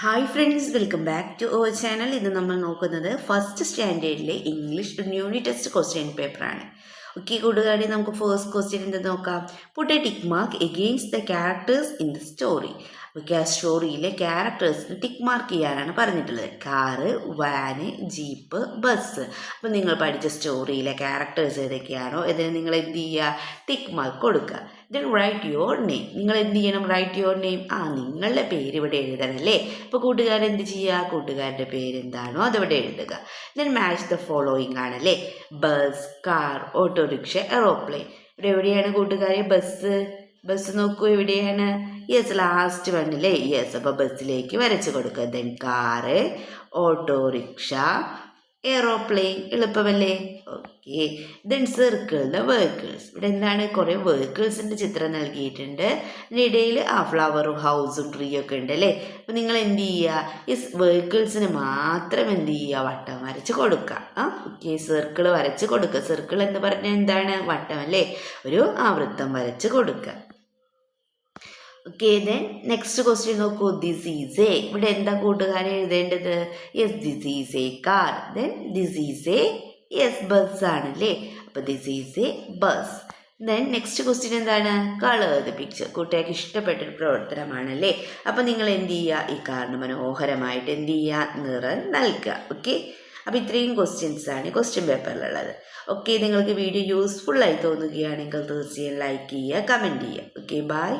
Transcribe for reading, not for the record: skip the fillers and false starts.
Hi friends, welcome back to our channel. ഇന്ന് നമ്മൾ നോക്കുന്നത് ഫസ്റ്റ് സ്റ്റാൻഡേർഡിലെ ഇംഗ്ലീഷ് യൂണിറ്റ് ടെസ്റ്റ് ക്വസ്റ്റ്യൻ പേപ്പറാണ്. ഓക്കെ കൂട്ടുകാരെ, നമുക്ക് ഫസ്റ്റ് ക്വസ്റ്റ്യൻ എന്ത് നോക്കാം. Put a tick mark against the characters in the story. Okay, ആ സ്റ്റോറിയിലെ ക്യാരക്ടേഴ്സിന് ടിക്ക് മാർക്ക് ചെയ്യാനാണ് പറഞ്ഞിട്ടുള്ളത്. Car, van, jeep, bus. അപ്പം നിങ്ങൾ പഠിച്ച സ്റ്റോറിയിലെ ക്യാരക്ടേഴ്സ് ഏതൊക്കെയാണോ ഇതിന് നിങ്ങൾ എന്ത് ചെയ്യുക, ടിക്ക് മാർക്ക് കൊടുക്കുക. Then write your name. നിങ്ങൾ എന്ത് ചെയ്യണം, റൈറ്റ് യുവർ നെയിം. നിങ്ങളുടെ പേര് ഇവിടെ എഴുതണം അല്ലേ. ഇപ്പോൾ കൂട്ടുകാരൻ എന്ത് ചെയ്യുക, കൂട്ടുകാരുടെ പേര് എന്താണോ അതിവിടെ എഴുതുക. ദെൻ മാച്ച് ദ ഫോളോയിങ് ആണല്ലേ. Bus, car, autorickshaw, aeroplane. ഇവിടെ എവിടെയാണ് കൂട്ടുകാരെ ബസ് നോക്കൂ, എവിടെയാണ്? Yes, last വണ്ണില്ലേ. യെസ്, അപ്പോൾ ബസ്സിലേക്ക് വരച്ചു കൊടുക്കുക. Then car, autorickshaw, aeroplane. എളുപ്പമല്ലേ? Okay. Then circle the vehicles. ഇവിടെ എന്താണ്, കുറേ വെഹിക്കിൾസിൻ്റെ ചിത്രം നൽകിയിട്ടുണ്ട്. ഇതിനിടയിൽ ഫ്ലവറും ഹൗസും ട്രീ ഒക്കെ ഉണ്ട് അല്ലേ. അപ്പം നിങ്ങൾ എന്ത് ചെയ്യുക, ഈ വെഹിക്കിൾസിന് മാത്രം എന്ത് ചെയ്യുക, വട്ടം വരച്ച് കൊടുക്കുക. ഓക്കെ, സർക്കിൾ വരച്ച് കൊടുക്കുക. സർക്കിൾ എന്ന് പറഞ്ഞാൽ എന്താണ്, വട്ടം അല്ലേ. ഒരു വൃത്തം വരച്ച് കൊടുക്കുക. ഓക്കെ, ദെൻ നെക്സ്റ്റ് ക്വസ്റ്റ്യൻ നോക്കൂ. This is a. ഇവിടെ എന്താ കൂട്ടുകാരെ എഴുതേണ്ടത്? Yes, this is a car. Then this is a, yes, bus ആണല്ലേ. അപ്പോൾ this is a bus. Then next question എന്താണ്? Colour the picture. കൂട്ടുകാർക്ക് ഇഷ്ടപ്പെട്ടൊരു പ്രവർത്തനമാണല്ലേ. അപ്പോൾ നിങ്ങൾ എന്ത് ചെയ്യുക, ഈ കാറിന് മനോഹരമായിട്ട് എന്ത് ചെയ്യുക, നിറം നൽകുക. ഓക്കെ, അപ്പോൾ ഇത്രയും ക്വസ്റ്റ്യൻസ് ആണ് ക്വസ്റ്റ്യൻ പേപ്പറിലുള്ളത്. ഓക്കെ, നിങ്ങൾക്ക് വീഡിയോ യൂസ്ഫുൾ ആയി തോന്നുകയാണെങ്കിൽ തീർച്ചയായും ലൈക്ക് ചെയ്യുക, കമൻറ്റ് ചെയ്യുക. Okay, by.